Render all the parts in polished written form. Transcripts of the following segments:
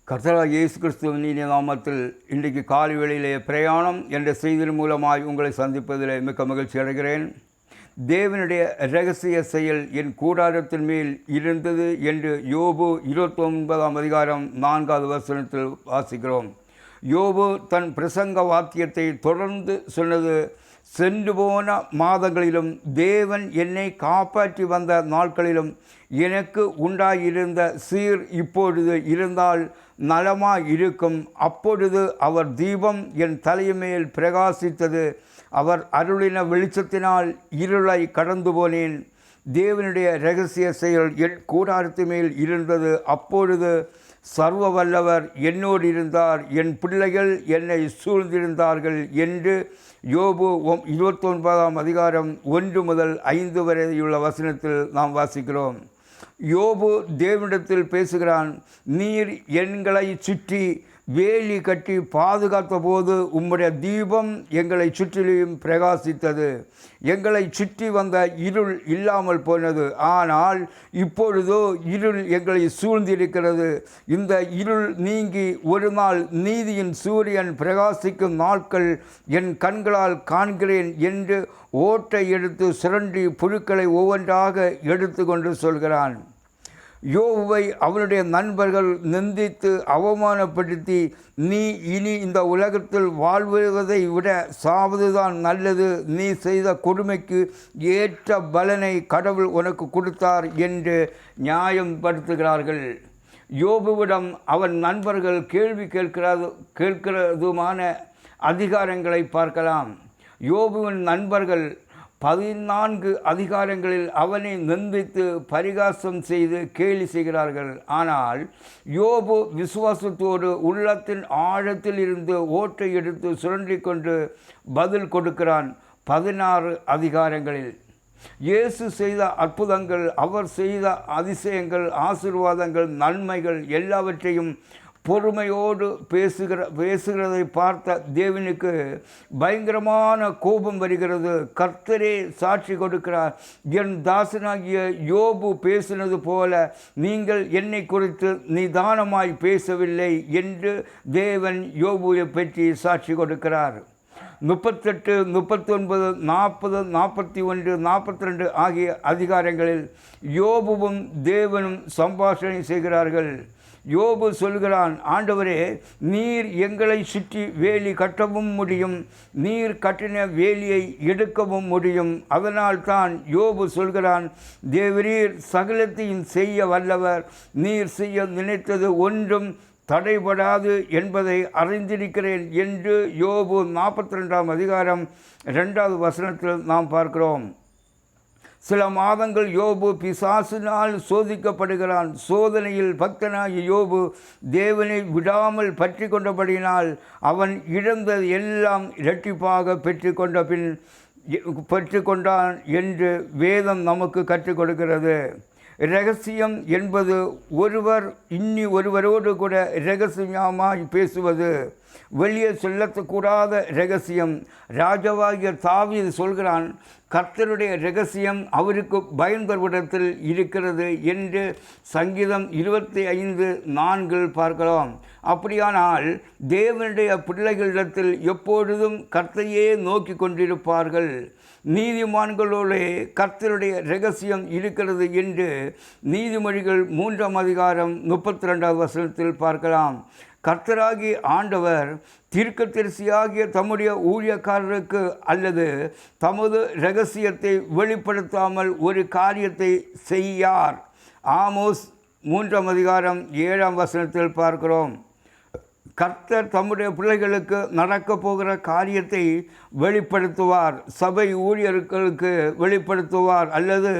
கர்த்தராகிய இயேசு கிறிஸ்துவின் இனிய நாமத்தில் இன்றைக்கு காலை வேளையிலே பிரயாணம் என்ற செய்தியின் மூலமாய் உங்களை சந்திப்பதில் மிக்க மகிழ்ச்சி அடைகிறேன். தேவனுடைய இரகசிய செயல் என் கூடாரத்தின் மேல் இருந்தது என்று யோபு 29ஆம் அதிகாரம் 4வது வசனத்தில் வாசிக்கிறோம். யோபு தன் பிரசங்க வாக்கியத்தை தொடர்ந்து சொன்னது, சென்று போன மாதங்களிலும் தேவன் என்னை காப்பாற்றி வந்த நாட்களிலும் எனக்கு உண்டாயிருந்த சீர் இப்பொழுது இருந்தால் நலமாய் இருக்கும். அப்பொழுது அவர் தீபம் என் தலைமேல் பிரகாசித்தது. அவர் அருளின வெளிச்சத்தினால் இருளை கடந்து போனேன். தேவனுடைய இரகசிய செயல் என் கூடாரத்து மேல் இருந்தது. அப்பொழுது சர்வ வல்லவர் என்னோடு இருந்தார், என் பிள்ளைகள் என்னை சூழ்ந்திருந்தார்கள் என்று யோபு 29ஆம் அதிகாரம் 1 முதல் 5 வரையுள்ள வசனத்தில் நாம் வாசிக்கிறோம். யோபு தேவனிடத்தில் பேசுகிறான். நீர் எங்களை சுற்றி வேலி கட்டி பாதுகாத்த போது உம்முடைய தீபம் எங்களை சுற்றிலும் பிரகாசித்தது. எங்களை சுற்றி வந்த இருள் இல்லாமல் போனது. ஆனால் இப்பொழுதோ இருள் எங்களை சூழ்ந்திருக்கிறது. இந்த இருள் நீங்கி ஒரு நாள் நீதியின் சூரியன் பிரகாசிக்கும் நாட்கள் என் கண்களால் காண்கிறேன் என்று ஓட்டை எடுத்து சுரண்டி புழுக்களை ஒவ்வொன்றாக எடுத்து கொண்டு சொல்கிறான். யோபுவை அவனுடைய நண்பர்கள் நிந்தித்து அவமானப்படுத்தி, நீ இனி இந்த உலகத்தில் வாழ்வதை விட சாவதுதான் நல்லது, நீ செய்த கொடுமைக்கு ஏற்ற பலனை கடவுள் உனக்கு கொடுத்தார் என்று நியாயப்படுத்துகிறார்கள். யோபுவிடம் அவன் நண்பர்கள் கேள்வி கேட்கிறதுமான அதிகாரங்களை பார்க்கலாம். யோபுவின் நண்பர்கள் 14 அதிகாரங்களில் அவனை நிந்தித்து பரிகாசம் செய்து கேலி செய்கிறார்கள். ஆனால் யோபு விசுவாசத்தோடு உள்ளத்தின் ஆழத்தில் இருந்து ஓட்டை எடுத்து சுரண்டி கொண்டு பதில் கொடுக்கிறான். 16 அதிகாரங்களில் இயேசு செய்த அற்புதங்கள், அவர் செய்த அதிசயங்கள், ஆசீர்வாதங்கள், நன்மைகள் எல்லாவற்றையும் பொறுமையோடு பேசுகிறதை பார்த்த தேவனுக்கு பயங்கரமான கோபம் வருகிறது. கர்த்தரே சாட்சி கொடுக்கிறார், என் தாசனாகிய யோபு பேசினது போல நீங்கள் என்னை குறித்து நிதானமாய் பேசவில்லை என்று தேவன் யோபுவை பற்றி சாட்சி கொடுக்கிறார். 38, 39, 40, 41, 42 ஆகிய அதிகாரங்களில் யோபுவும் தேவனும் சம்பாஷணை செய்கிறார்கள். யோபு சொல்கிறான், ஆண்டவரே, நீர் எங்களை சுற்றி வேலி கட்டவும் முடியும், நீர் கட்டின வேலியை எடுக்கவும் முடியும். அதனால் தான் யோபு சொல்கிறான், தேவரீர் சகலத்தையும் செய்ய வல்லவர், நீர் செய்ய நினைத்தது ஒன்றும் தடைபடாது என்பதை அறிந்திருக்கிறேன் என்று யோபு 42ஆம் அதிகாரம் 2வது வசனத்தில் நாம் பார்க்கிறோம். சில மாதங்கள் யோபு பிசாசினால் சோதிக்கப்படுகிறான். சோதனையில் பக்தனாகிய யோபு தேவனை விடாமல் பற்றி கொண்டபடியினால் அவன் இழந்தது எல்லாம் இரட்டிப்பாக பெற்றுக்கொண்டான் என்று வேதம் நமக்கு கற்றுக் கொடுக்கிறது. இரகசியம் என்பது ஒருவர் ஒருவரோடு கூட இரகசியமாய் பேசுவது, வெளியே சொல்லக்கூடாத இரகசியம். ராஜாவாகிய தாவீது சொல்கிறான், கர்த்தருடைய இரகசியம் அவருக்கு பயந்தவரிடத்தில் இருக்கிறது என்று சங்கீதம் 25:4 பார்க்கலாம். அப்படியானால் தேவனுடைய பிள்ளைகளிடத்தில் எப்பொழுதும் கர்த்தரையே நோக்கி கொண்டிருப்பார்கள். நீதிமான்களோடு கர்த்தருடைய இரகசியம் இருக்கிறது என்று நீதிமொழிகள் 3ஆம் அதிகாரம் 32வது வசனத்தில் பார்க்கலாம். கர்த்தராகி ஆண்டவர் தீர்க்கதரிசியாகிய தம்முடைய ஊழியக்காரருக்கு அல்லது தமது இரகசியத்தை வெளிப்படுத்தாமல் ஒரு காரியத்தை செய்யார். ஆமோஸ் 3ஆம் அதிகாரம் 7ஆம் வசனத்தில் பார்க்கிறோம். கர்த்தர் தம்முடைய பிள்ளைகளுக்கு நடக்கப் போகிற காரியத்தை வெளிப்படுத்துவார், சபை ஊழியர்களுக்கு வெளிப்படுத்துவார், அல்லது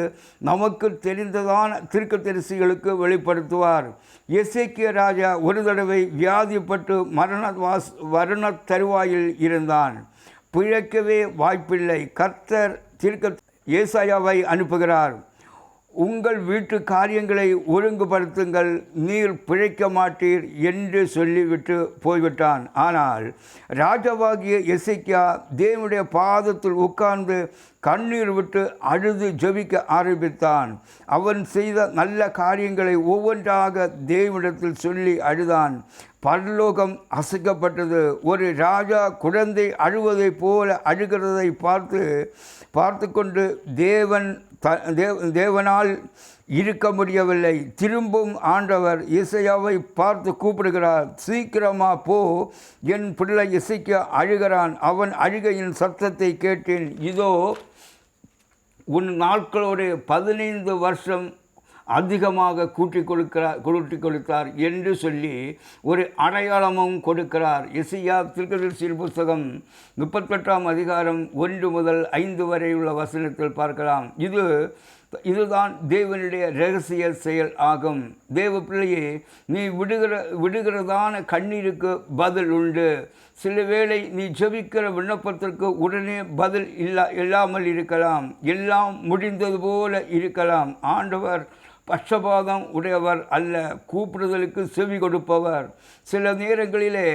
நமக்கு தெரிந்ததான தீர்க்கதரிசிகளுக்கு வெளிப்படுத்துவார். எசேக்கியா ராஜா ஒரு தடவை வியாதிப்பட்டு மரண தருவாயில் இருந்தான். பிழைக்கவே வாய்ப்பில்லை. கர்த்தர் ஏசாயாவை அனுப்புகிறார். உங்கள் வீட்டு காரியங்களை ஒழுங்குபடுத்துங்கள், நீர் பிழைக்க மாட்டீர் என்று சொல்லிவிட்டு போய்விட்டான். ஆனால் ராஜாவாகிய எசேக்கியா தேவனுடைய பாதத்தில் உட்கார்ந்து கண்ணீர் விட்டு அழுது ஜெபிக்க ஆரம்பித்தான். அவன் செய்த நல்ல காரியங்களை ஒவ்வொன்றாக தேவனிடத்தில் சொல்லி அழுதான். பரலோகம் அசைக்கப்பட்டது. ஒரு ராஜா குழந்தை அழுவதை போல அழுகிறதை பார்த்து கொண்டு தேவனால் இருக்க முடியவில்லை. திரும்பவும் ஆண்டவர் எசேக்கியாவை பார்த்து கூப்பிடுகிறார். சீக்கிரமா போ, என் பிள்ளை எசேக்கியா அழுகிறான், அவன் அழுகையின் சத்தத்தை கேட்டேன். இதோ உன் நாட்களோடு 15 வருஷம் அதிகமாக கூட்டி கொடுத்தார் என்று சொல்லி ஒரு அடையாளமும் கொடுக்கிறார். எசேக்கியா தீர்க்கதரிசியின் புத்தகம் 38ஆம் அதிகாரம் 1 முதல் 5 வரை உள்ள வசனத்தில் பார்க்கலாம். இதுதான் தேவனுடைய இரகசிய செயல் ஆகும். தேவ பிள்ளையே, நீ விடுகிறதான கண்ணீருக்கு பதில் உண்டு. சில வேளை நீ ஜெபிக்கிற விண்ணப்பத்திற்கு உடனே பதில் இல்லாமல் இருக்கலாம். எல்லாம் முடிந்தது போல இருக்கலாம். ஆண்டவர் பட்சபாதம் உடையவர் அல்ல, கூப்பிடுதலுக்கு செவி கொடுப்பவர். சில நேரங்களிலே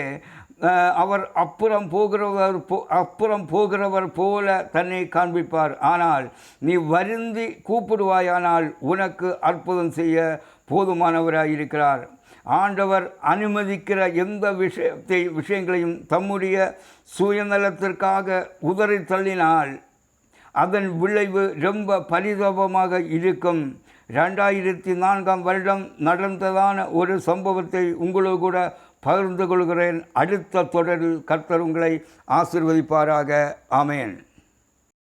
அவர் அப்புறம் போகிறவர் போல தன்னை காண்பிப்பார். ஆனால் நீ வருந்தி கூப்பிடுவாயானால் உனக்கு அற்புதம் செய்ய போதுமானவராயிருக்கிறார். ஆண்டவர் அனுமதிக்கிற எந்த விஷயங்களையும் தம்முடைய சுயநலத்திற்காக உதறி தள்ளினால் அதன் விளைவு ரொம்ப பரிதாபமாக இருக்கும். 2004ஆம் வருடம் நடந்ததான ஒரு சம்பவத்தை உங்களோடு கூட பகிர்ந்து கொள்கிறேன். அடுத்த தொடரில் கர்த்தர் உங்களை ஆசீர்வதிப்பாராக. ஆமென்.